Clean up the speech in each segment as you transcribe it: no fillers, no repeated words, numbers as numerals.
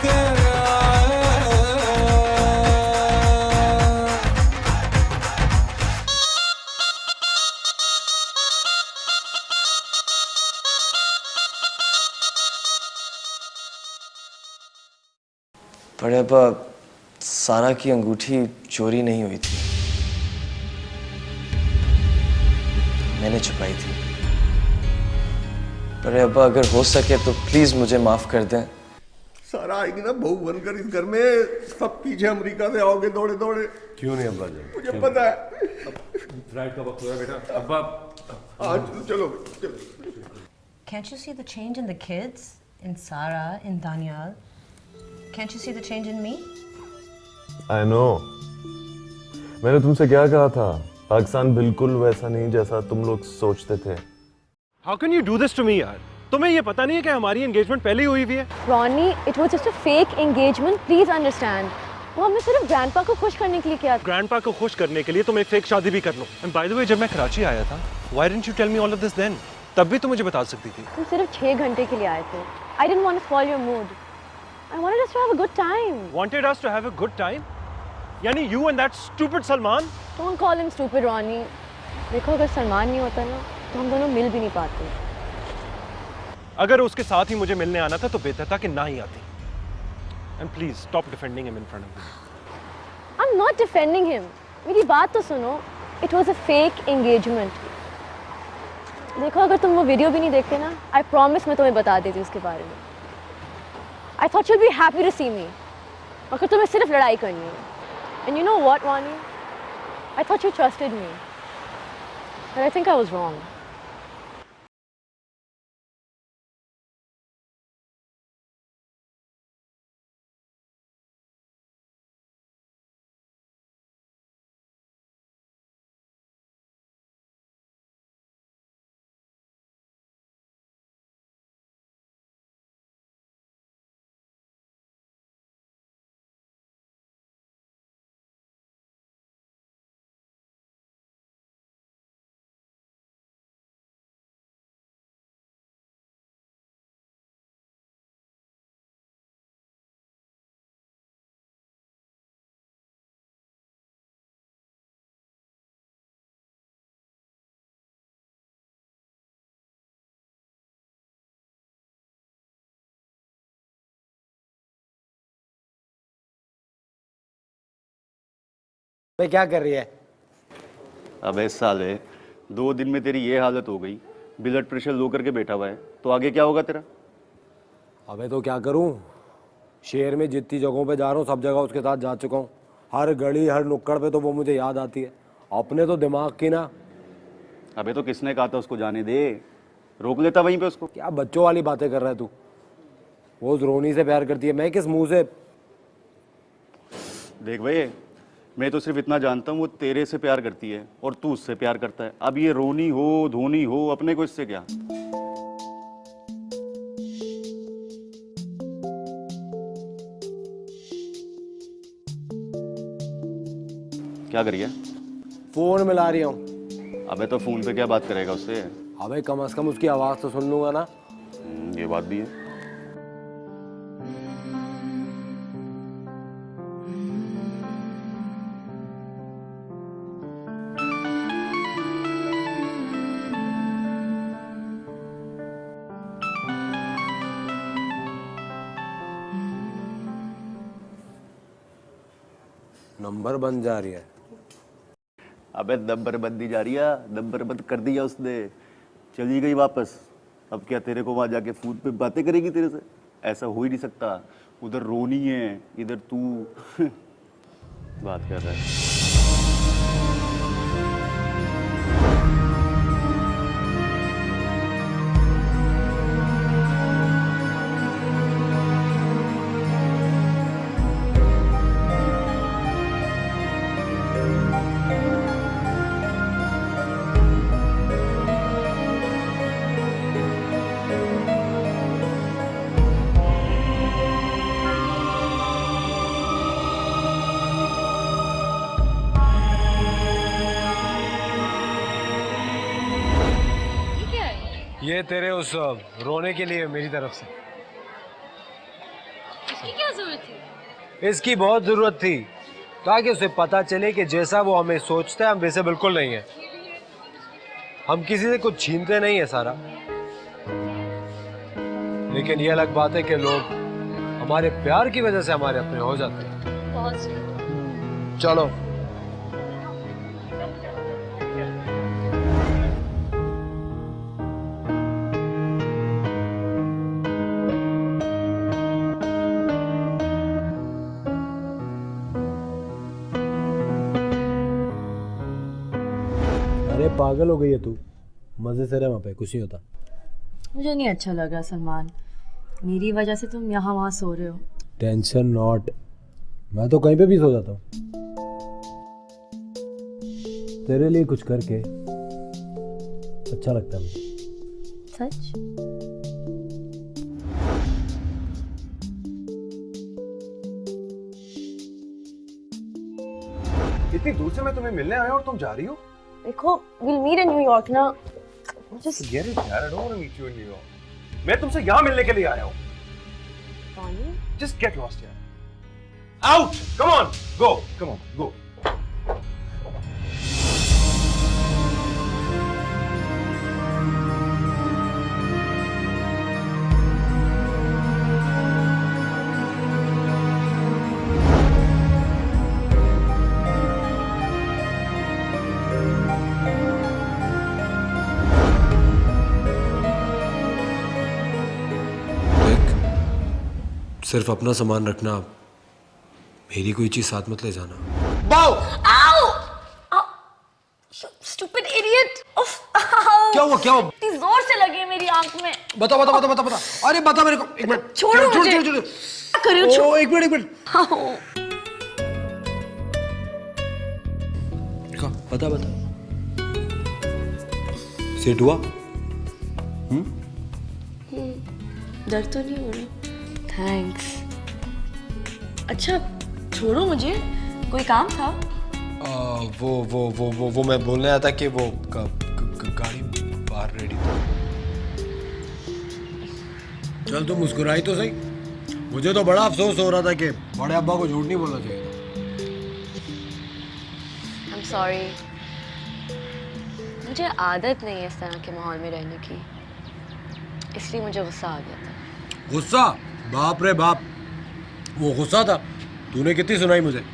तेरा बड़े अब्बा, सारा की अंगूठी चोरी नहीं हुई थी, मैंने छुपाई थी। बड़े अब्बा, अगर हो सके तो प्लीज मुझे माफ कर दें। सारा आएगी ना बहू बनकर इस घर में, सब पीछे अमेरिका से आओगे दौड़े दौड़े। क्यों नहीं अब्बा जी? मुझे पता है। फ्लाइट का वक्त हो रहा है बेटा। अब्बा आज चलो चलो। Can't you see the change in the kids? In Sarah, in Daniel? Can't you see the change in me? I know. मैंने तुमसे क्या कहा था? पाकिस्तान बिल्कुल वैसा नहीं जैसा तुम लोग सोचते थे। How can you do this to me यार? तुम्हें ये पता नहीं है कि हमारी एंगेजमेंट पहले ही हुई हुई है? Ronnie, it was just a fake engagement. Please understand. वो हमने सिर्फ ग्रैंडपा को खुश करने के लिए किया था। ग्रैंडपा को खुश करने के लिए तुम एक फेक शादी भी कर लो। And by the way, जब मैं कराची आया था, why didn't you tell me all of this then? तब भी तुम मुझे बता सकती थी। तुम सिर्फ 6 घंटे के लिए आए थे। I didn't want to spoil your mood. I wanted us to have a good time. Wanted us to have a good time? यानी you and that stupid Salman? Don't call him stupid, Ronnie. देखो अगर सलमान नहीं होता ना, तो हम दोनों मिल भी नहीं पाते। अगर उसके साथ ही मुझे मिलने आना था तो बेहतर था कि ना ही आती। And please stop defending him in front of me. I'm not defending him. मेरी बात तो सुनो. It was a fake engagement. देखो अगर तुम वो वीडियो भी नहीं देखते ना, I promise मैं तुम्हें बता देती उसके बारे में। I thought you'd be happy to see me. मगर तुम्हें सिर्फ लड़ाई करनी है। And you know what, Ronnie? I thought you trusted me. But I think I was wrong. भाई क्या कर रही है? अबे साले, 2 दिन में तेरी ये हालत हो गई, ब्लड प्रेशर लो करके बैठा हुआ है, तो आगे क्या होगा तेरा? अबे तो क्या करूं, शहर में जितनी जगहों पे जा रहा हूँ सब जगह उसके साथ जा चुका हूँ। हर गली हर नुक्कड़ पे तो वो मुझे याद आती है। अपने तो दिमाग की ना। अबे तो किसने कहा था उसको जाने दे, रोक लेता वहीं पे उसको। क्या बच्चों वाली बातें कर रहा है तू? वो रोनी से प्यार करती है, मैं किस मुंह से? देख भाई, मैं तो सिर्फ इतना जानता हूँ वो तेरे से प्यार करती है और तू उससे प्यार करता है। अब ये रोनी हो धोनी हो, अपने को इससे क्या? क्या करिए? फोन मिला रही हूँ। अबे तो फोन पे क्या बात करेगा उससे? अबे कम से कम उसकी आवाज तो सुन लूंगा ना। ये बात भी है। नंबर बन जा रही है। अबे दब्बर बंदी जा रही है, दब्बर बंद कर दिया उसने, चली गई वापस। अब क्या तेरे को वहां जाके फोन पे बातें करेगी तेरे से? ऐसा हो ही नहीं सकता। उधर रोनी है, इधर तू बात कर रहा है। ये तेरे उस रोने के लिए मेरी तरफ से। इसकी क्या जरूरत थी? इसकी बहुत जरूरत थी ताकि उसे पता चले कि जैसा वो हमें सोचता है हम वैसे बिल्कुल नहीं है। हम किसी से कुछ छीनते नहीं है सारा, लेकिन ये अलग बात है कि लोग हमारे प्यार की वजह से हमारे अपने हो जाते हैं। बहुत सही। चलो अरे पागल हो गई है तू, मजे से रह वहाँ पे, कुछ नहीं होता। मुझे नहीं अच्छा लग रहा सलमान, मेरी वजह से तुम यहाँ वहाँ सो रहे हो। टेंशन नॉट, मैं तो कहीं पे भी सो जाता हूँ। तेरे लिए कुछ करके अच्छा लगता है मुझे। सच? इतनी दूर से मैं तुम्हें मिलने आया और तुम जा रही हो? देखो, we'll meet in New York ना। Just Forget it, यार, I don't want to meet you in New York. मैं तुमसे यहाँ मिलने के लिए आया हूँ। पानी? Just get lost here. Out! Come on, go. Come on, go. सिर्फ अपना सामान रखना, मेरी कोई चीज साथ मत ले जाना। Stupid idiot! Uff, ow! क्या हुआ, क्या हुआ? इतनी जोर से लगी है मेरी आंख में। बता। अरे बता मेरे को, एक मिनट। छोड़ो मुझे। छोड़। क्या कर रही हो? छोड़ो। एक मिनट। Ow! बता। सेट हुआ? दर्द तो नहीं हो रहा? थैंक्स। अच्छा, छोड़ो मुझे, कोई काम था? वो मैं बोलने आया था कि वो गाड़ी बाहर रेडी थी। चल तू मुस्कुराई तो सही। मुझे तो बड़ा अफसोस हो रहा था कि बड़े अब्बा को झूठ नहीं बोलना चाहिए था। I'm sorry. मुझे आदत नहीं है इस तरह के माहौल में रहने की, इसलिए मुझे गुस्सा आ गया था। गुस्सा? बाप रे बाप, वो गुस्सा था? तूने कितनी सुनाई मुझे।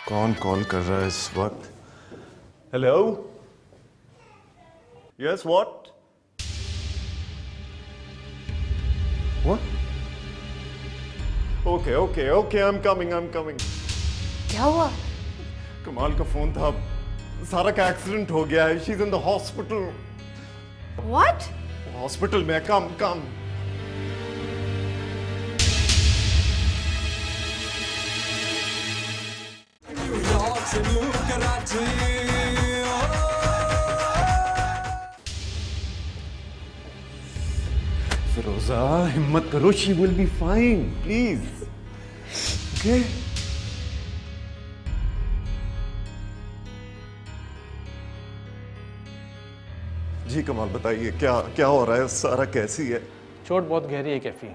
कौन कॉल कर रहा है इस वक्त? Hello, yes what? What? Okay, I am coming. क्या हुआ? कमाल का फोन था, सारा का एक्सीडेंट हो गया है, she is in the hospital. What? Hospital में, कम। फिरोजा, हिम्मत करो, she will be fine, please. Okay? जी कमाल, बताइए क्या हो रहा है? सारा कैसी है? चोट बहुत गहरी है कैफी।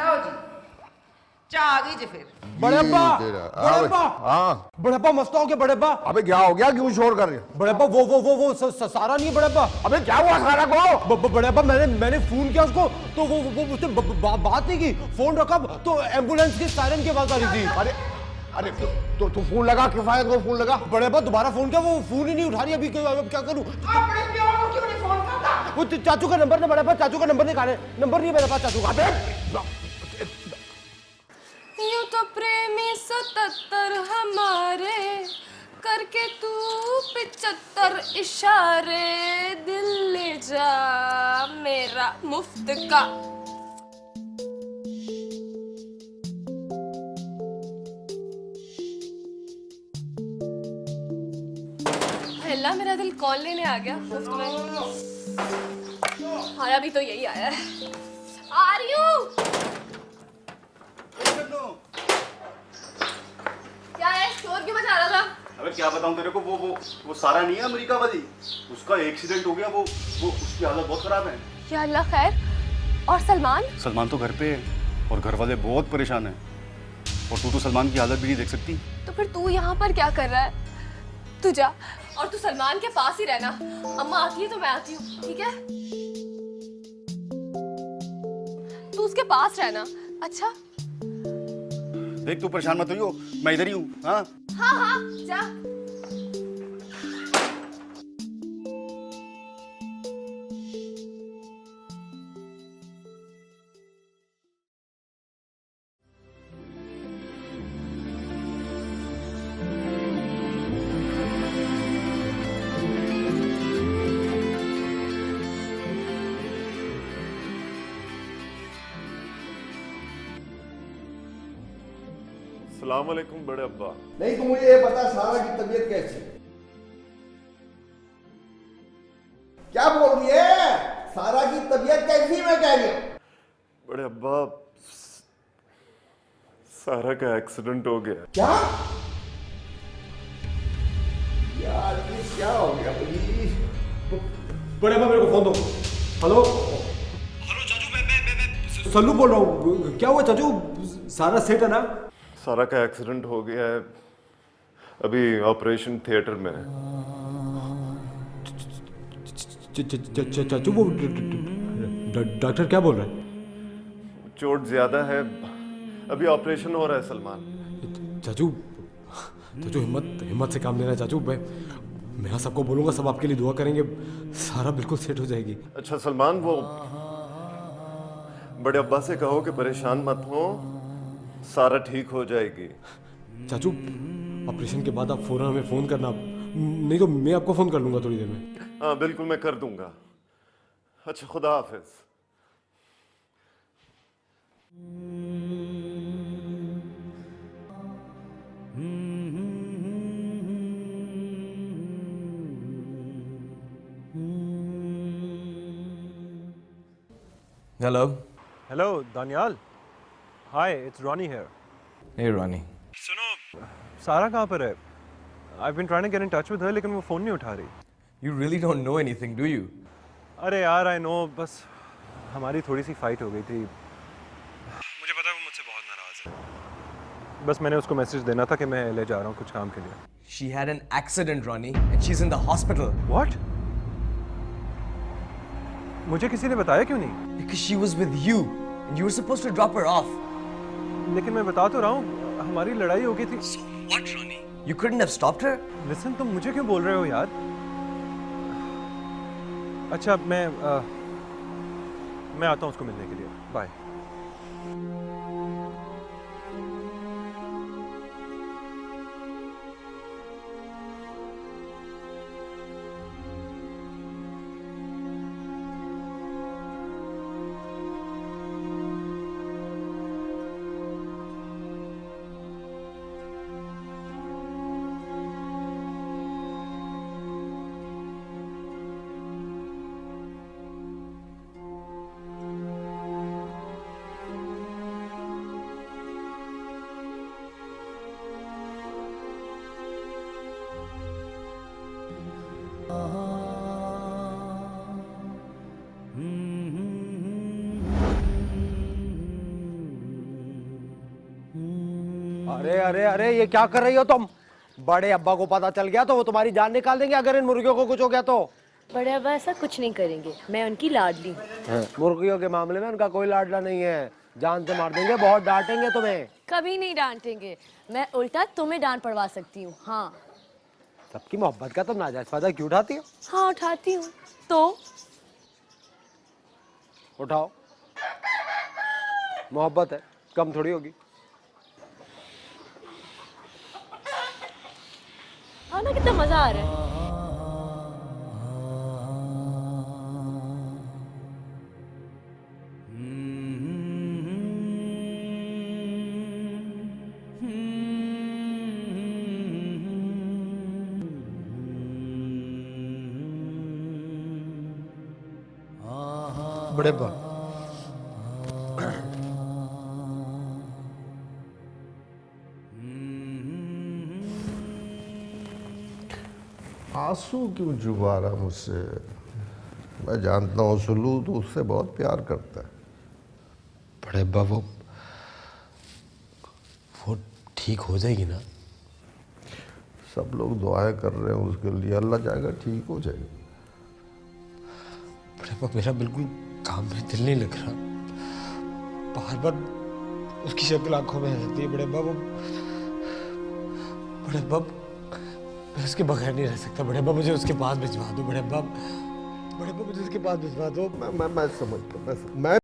ਲਓ ਜੀ ਚਾਹ ਆ गई जी फिर बड़े अब्बा तेरा। बड़े अब्बा हाँ बड़े अब्बा मस्त हो गया बड़े अब्बा अबे क्या हो गया, क्यों शोर कर रहे हो? बड़े अब्बा वो सारा नहीं है बड़े अब्बा अबे क्या हुआ सारा को? बड़े अब्बा मैंने फोन किया उसको तो वो उससे बात नहीं की, फोन रखा तो एम्बुलेंस की सायरन की आवाज आ रही थी। अरे अरे तो तू फोन लगा, किफायत को फोन लगा। बड़े अब्बा दोबारा फोन किया, वो फोन ही नहीं उठा रही, अभी क्या करूं? अपने प्यो को क्यों नहीं फोन करता? वो चाचू का नंबर नहीं, बड़े अब्बा चाचू का नंबर नहीं, खाने नंबर नहीं मेरे पास चाचू का। यूं तो प्रेमी 77 हमारे, करके तू 75 इशारे, दिल ले जा मेरा मुफ्त का। अल्लाह मेरा दिल कौन लेने आ गया मुफ्त में? आया भी तो यही आया है। आ रही हूँ। क्या है, शोर क्यों मचा रहा था? अबे क्या बताऊं तेरे को, वो सारा नहीं है अमेरिका वाली, उसका एक्सीडेंट हो गया, वो उसकी हालत बहुत खराब है। या अल्लाह खैर। और सलमान? सलमान तो घर पे है और घर वाले बहुत परेशान हैं, और तू तो सलमान की हालत भी नहीं देख सकती। तो फिर तू यहाँ पर क्या कर रहा है? तू जा और तू सलमान के पास ही रहना। अम्मा आती है तो मैं आती हूँ, ठीक है? तू उसके पास रहना। अच्छा देख तू परेशान मत होइयो, मैं इधर ही हूँ। हाँ हाँ हाँ जा। सलाम अलैकुम बड़े अब्बा। नहीं तो मुझे ये बता, सारा की तबीयत कैसी है? क्या बोल रही है? सारा की तबीयत कैसी, मैं कह रही हूँ। बड़े अब्बा सारा का एक्सीडेंट हो गया। क्या यार, ये क्या हो गया भाई? बड़े अब्बा मेरे को फोन दो। हेलो हेलो चाचू, मैं सल्लू बोल रहा हूँ। क्या हुआ चाचू, सारा सेट है ना? सारा का एक्सीडेंट हो गया है, अभी ऑपरेशन थिएटर में है। चाचू वो डॉक्टर क्या बोल रहा है? चोट ज्यादा है, अभी ऑपरेशन हो रहा है सलमान। चाचू हिम्मत से काम लेना चाचू। मैं सबको बोलूंगा, सब आपके लिए दुआ करेंगे, सारा बिल्कुल सेट हो जाएगी। अच्छा सलमान, वो बड़े अब्बा से कहो कि परेशान मत हो, सारा ठीक हो जाएगी। चाचू ऑपरेशन के बाद आप फौरन हमें फोन करना, नहीं तो मैं आपको फोन कर लूंगा थोड़ी देर में। हाँ बिल्कुल, मैं कर दूंगा। अच्छा खुदा हाफिज। Hello. Hello, Daniel. Hi, it's Ronnie here. Hey Ronnie. सुनो, सारा कहाँ पर है? I've been trying to get in touch with her, लेकिन वो फ़ोन नहीं उठा रही। You really don't know anything, do you? अरे यार, I know, बस हमारी थोड़ी सी फाइट हो गई थी। मुझे पता है वो मुझसे बहुत नाराज़ है। बस मैंने उसको मैसेज देना था कि मैं ले जा रहा हूँ कुछ काम के लिए। She had an accident, Ronnie, and she's in the hospital. What? मुझे किसी ने बताया क्यों नहीं? Because she was with you, and you were supposed to drop her off. लेकिन मैं बता तो रहा हूँ, हमारी लड़ाई हो गई थी। So what, Ronnie? You couldn't have stopped her? Listen, तुम मुझे क्यों बोल रहे हो यार? अच्छा, मैं आता हूँ उसको मिलने के लिए। बाय। अरे अरे अरे ये क्या कर रही हो तुम? बड़े अब्बा को पता चल गया तो वो तुम्हारी जान निकाल देंगे अगर इन मुर्गियों को कुछ हो गया तो। बड़े अब्बा ऐसा कुछ नहीं करेंगे, मैं उनकी लाडली हूँ। मुर्गियों के मामले में उनका कोई लाडला नहीं है, जान से मार देंगे, बहुत डांटेंगे तुम्हें। कभी नहीं डांटेंगे, मैं उल्टा तुम्हें डांट पड़वा सकती हूँ। हाँ सबकी मोहब्बत का तुम नाजायज फायदा क्यों उठाती हो? हाँ उठाती हूँ तो उठाओ, मोहब्बत है, कम थोड़ी होगी। हाँ ना, कितना मजा आ रहा है। बड़े आंसू क्यों चुबा रहा मुझसे? मैं जानता हूँ सुल्लू तो उससे बहुत प्यार करता है। बड़े अब्बा वो ठीक हो जाएगी ना? सब लोग दुआएं कर रहे हैं उसके लिए, अल्लाह चाहेगा ठीक हो जाएगी। बड़े अब्बा मेरा बिल्कुल काम में दिल नहीं लग रहा, बार बार उसकी शक्ल आंखों में आ जाती है। बड़े अब्बा मैं उसके बगैर नहीं रह सकता। बड़े अब्बा मुझे उसके पास भिजवा दो। बड़े अब्बा मुझे उसके पास भिजवा दो। मैं समझता मैं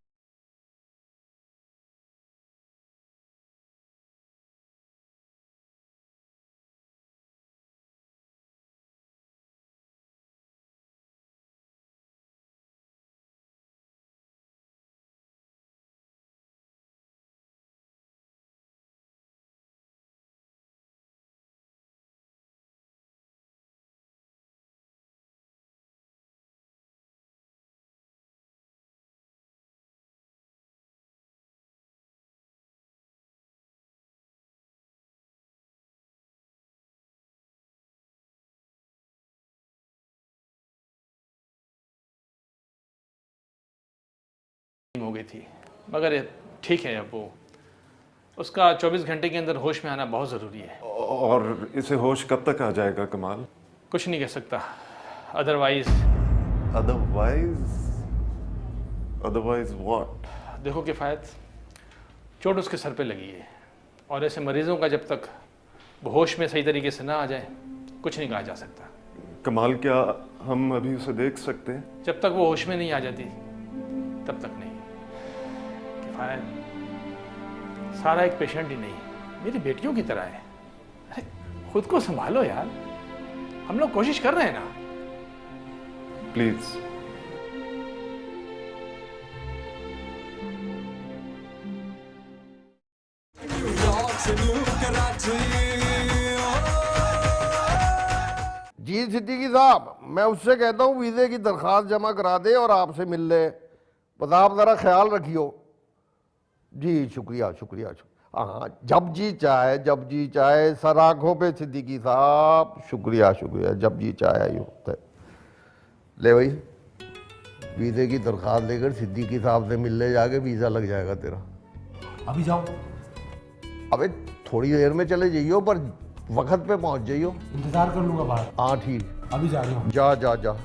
हो गई थी, मगर ठीक है। अब वो उसका 24 घंटे के अंदर होश में आना बहुत ज़रूरी है। और इसे होश कब तक आ जाएगा कमाल? कुछ नहीं कह सकता। Otherwise what? देखो किफ़ायत, चोट उसके सर पे लगी है और ऐसे मरीज़ों का जब तक वो होश में सही तरीके से ना आ जाए कुछ नहीं कहा जा सकता। कमाल क्या हम अभी उसे देख सकते हैं? जब तक वो होश में नहीं आ जाती तब तक नहीं। किफ़ायत सारा एक पेशेंट ही नहीं, मेरी बेटियों की तरह है। अरे खुद को संभालो यार, हम लोग कोशिश कर रहे हैं ना। प्लीज। जी सिद्दीकी साहब, मैं उससे कहता हूँ वीज़े की दरख्वास्त जमा करा दे और आपसे मिल ले। बस आप ज़रा ख्याल रखियो। जी शुक्रिया शुक्रिया। हाँ जब जी चाहे सर आँखों पे सिद्दीकी साहब। शुक्रिया शुक्रिया, जब जी चाहे ही होता है। ले भाई वीज़े की दरख्वास्त लेकर सिद्दीकी साहब से मिल ले, जाके वीज़ा लग जाएगा तेरा। अभी जाओ? अबे थोड़ी देर में चले जाइयो, पर वक्त पे पहुंच जाइयो। इंतजार कर लूंगा बाहर। हाँ ठीक, अभी जा रही हूँ। जा जा जा।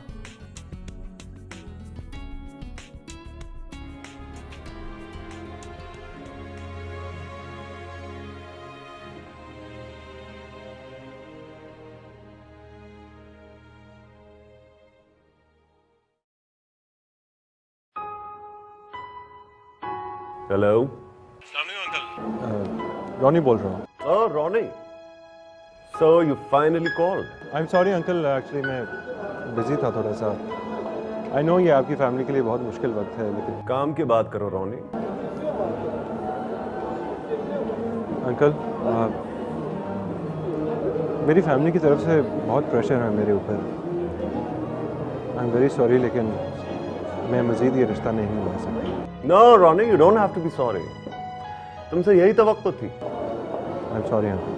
हेलो रॉनी बोल रहा हूँ। Oh, Ronnie. So you finally called. I am sorry uncle, actually मैं बिजी था थोड़ा सा। आई नो ये आपकी फैमिली के लिए बहुत मुश्किल वक्त है, लेकिन काम की बात करो रॉनी। अंकल मेरी फैमिली की तरफ से बहुत प्रेशर है मेरे ऊपर। आई एम वेरी सॉरी, लेकिन मैं मज़ीद ये रिश्ता नहीं निभा सकता। No, Ronnie, you don't have to be sorry. तुमसे यही तवक्को थी। I'm sorry, uncle.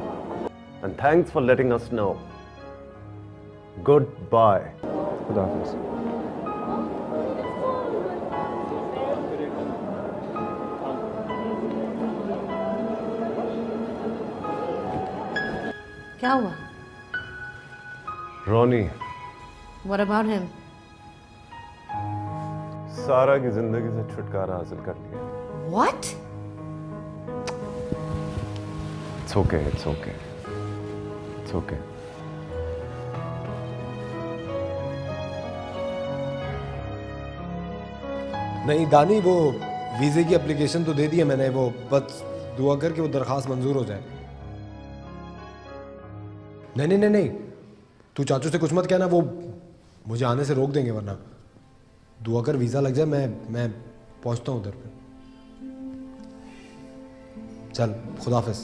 And thanks for letting us know. Goodbye. खुदा हाफिज़। क्या हुआ? रोनी What about him? सारा की जिंदगी से छुटकारा हासिल कर लिया। What? It's okay, it's okay. It's okay. नहीं दानी, वो वीज़े की एप्लीकेशन तो दे दी है मैंने, वो बस दुआ कर कि वो दरख्वास्त मंजूर हो जाए। नहीं नहीं नहीं नहीं, तू चाचू से कुछ मत कहना, वो मुझे आने से रोक देंगे, वरना दुआ कर वीज़ा लग जाए, मैं पहुंचता हूँ उधर पे। चल, खुदा हाफिज़।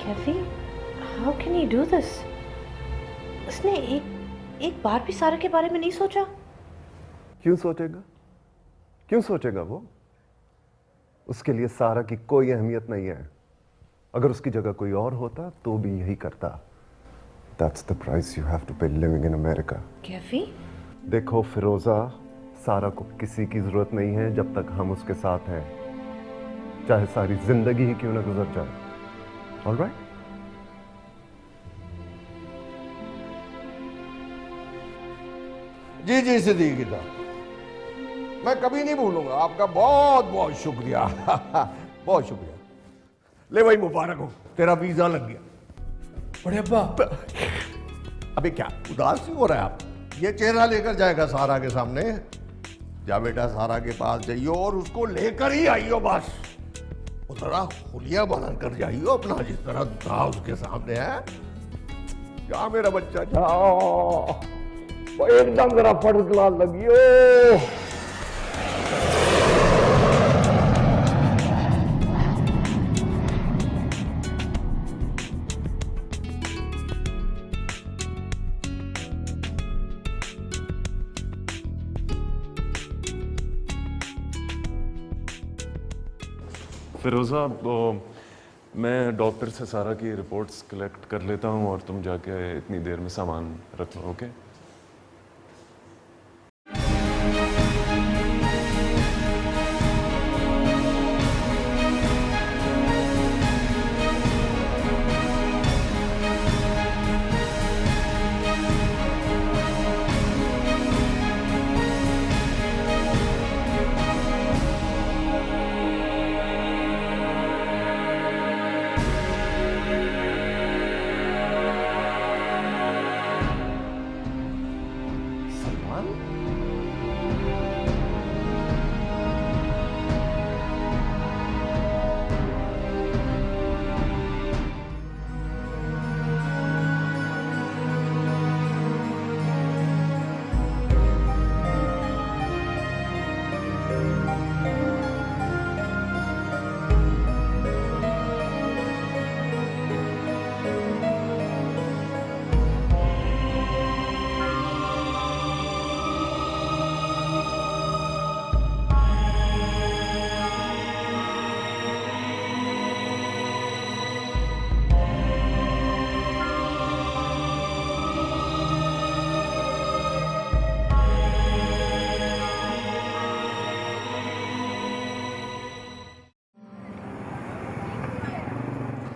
Kaifi, how can he do this? उसने एक बार भी सारा के बारे में नहीं सोचा? क्यों सोचेगा? क्यों सोचेगा वो? उसके लिए सारा की कोई अहमियत नहीं है। अगर उसकी जगह कोई और होता तो भी यही करता। That's the price you have to pay living in America. Kaifi? देखो फिरोजा, सारा को किसी की जरूरत नहीं है जब तक हम उसके साथ हैं, चाहे सारी जिंदगी ही क्यों ना गुजर जाए। All right? जी जी सिद्दीकी साहब, मैं कभी नहीं भूलूंगा आपका, बहुत बहुत शुक्रिया। बहुत शुक्रिया। ले भाई, मुबारक हो, तेरा वीजा लग गया। बड़े अब्बा, अबे क्या उदास क्यों हो रहा है आप? ये चेहरा लेकर जाएगा सारा के सामने। जा बेटा, सारा के पास जाइयो और उसको लेकर ही आइयो बस। वो जरा हुलिया बना कर जाइयो अपना, जिस तरह था उसके सामने है। जा मेरा बच्चा, जाओ, वो एकदम जरा फर्स्ट क्लास लगियो। फिरोजा, मैं डॉक्टर से सारा की रिपोर्ट्स कलेक्ट कर लेता हूँ और तुम जाके इतनी देर में सामान रख लो, ओके?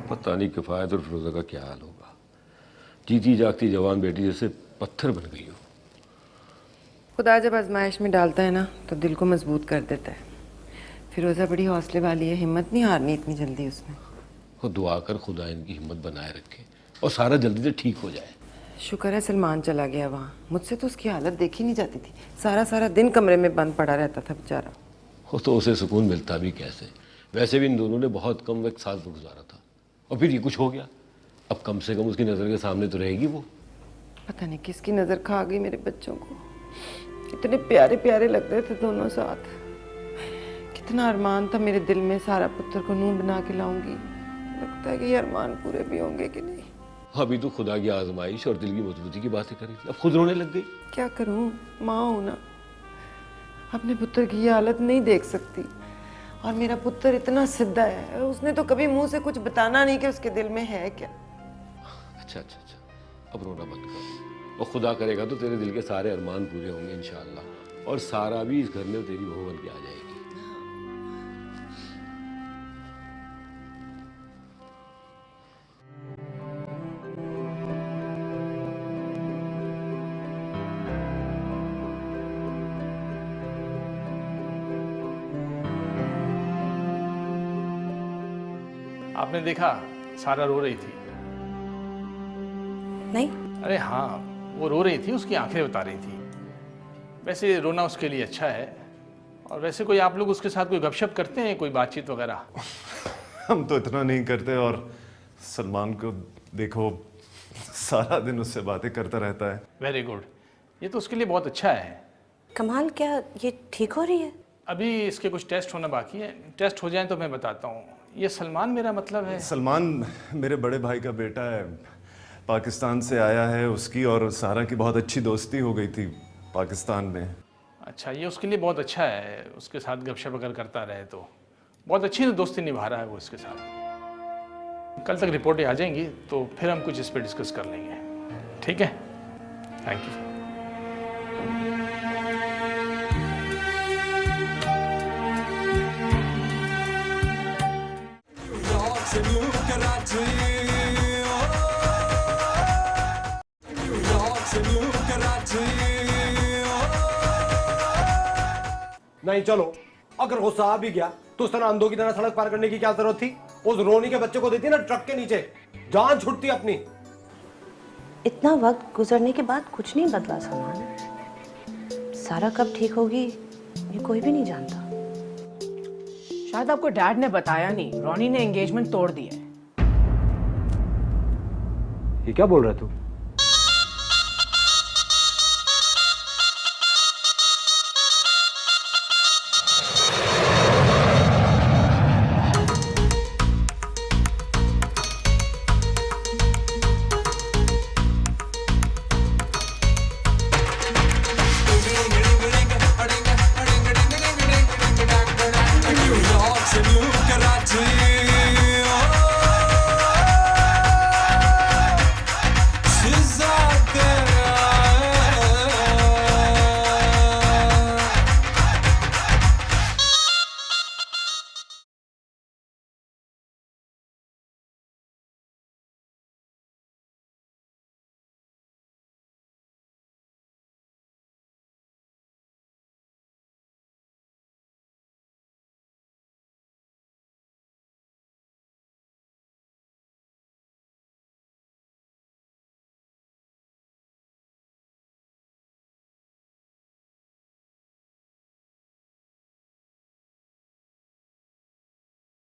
पता नहीं किफ़ायत और फिरोज़ा का क्या हाल होगा। जीती जागती जवान बेटी जैसे पत्थर बन गई हो। खुदा जब आजमाइश में डालता है ना तो दिल को मजबूत कर देता है। फिरोज़ा बड़ी हौसले वाली है, हिम्मत नहीं हारनी इतनी जल्दी उसने। वो दुआ कर खुदा इनकी हिम्मत बनाए रखे और सारा जल्दी से ठीक हो जाए। शुक्र है सलमान चला गया वहाँ, मुझसे तो उसकी हालत देखी नहीं जाती थी। सारा सारा दिन कमरे में बंद पड़ा रहता था बेचारा। वो तो उसे सुकून मिलता भी कैसे। वैसे भी इन दोनों ने बहुत कम वक्त साथ गुजारा था और फिर ये कुछ हो गया। अब कम से कम उसकी नज़र के सामने तो रहेगी वो। पता नहीं किसकी नज़र खा गई मेरे बच्चों को। इतने प्यारे प्यारे लग रहे थे दोनों साथ। कितना अरमान था मेरे दिल में, सारा पुत्र को नूह बना के लाऊंगी। लगता है कि ये अरमान पूरे भी होंगे कि नहीं। अभी तो खुदा की आजमाइश और दिल की मजबूती की बातें करी, अब खुद रोने लग गई। क्या करूं, माँ हूं ना, अपने पुत्र की ये हालत नहीं देख सकती। और मेरा पुत्र इतना सिद्धा है, उसने तो कभी मुंह से कुछ बताना नहीं कि उसके दिल में है क्या। अच्छा अच्छा अच्छा, अब रोना बंद कर। और खुदा करेगा तो तेरे दिल के सारे अरमान पूरे होंगे इंशाअल्लाह, और सारा भी इस घर में तेरी बहू बन के आ जाएगी। आपने देखा सारा रो रही थी? नहीं। अरे हाँ, वो रो रही थी, उसकी आंखें बता रही थी। वैसे रोना उसके लिए अच्छा है। और वैसे कोई आप लोग उसके साथ कोई गपशप करते हैं, कोई बातचीत वगैरह? हम तो इतना नहीं करते, और सलमान को देखो सारा दिन उससे बातें करता रहता है। वेरी गुड, ये तो उसके लिए बहुत अच्छा है। कमाल, क्या ये ठीक हो रही है? अभी इसके कुछ टेस्ट होना बाकी है, टेस्ट हो जाए तो मैं बताता हूँ। ये सलमान मेरा मतलब है? सलमान मेरे बड़े भाई का बेटा है, पाकिस्तान से आया है। उसकी और सारा की बहुत अच्छी दोस्ती हो गई थी पाकिस्तान में। अच्छा, ये उसके लिए बहुत अच्छा है, उसके साथ गपशप अगर करता रहे तो। बहुत अच्छी दोस्ती निभा रहा है वो इसके साथ। कल तक रिपोर्टें आ जाएंगी तो फिर हम कुछ इस पर डिस्कस कर लेंगे, ठीक है? Thank you. नहीं चलो, अगर गुस्सा आ भी गया तो उस तरह अंधों की तरह सड़क पार करने की क्या जरूरत थी? उस रोनी के बच्चे को देती ना ट्रक के नीचे, जान छुटती अपनी। इतना वक्त गुजरने के बाद कुछ नहीं बदला सलमान। सारा कब ठीक होगी ये कोई भी नहीं जानता। शायद आपको डैड ने बताया नहीं, रोनी ने एंगेजमेंट तोड़ दी है। ये क्या बोल रहा है तू?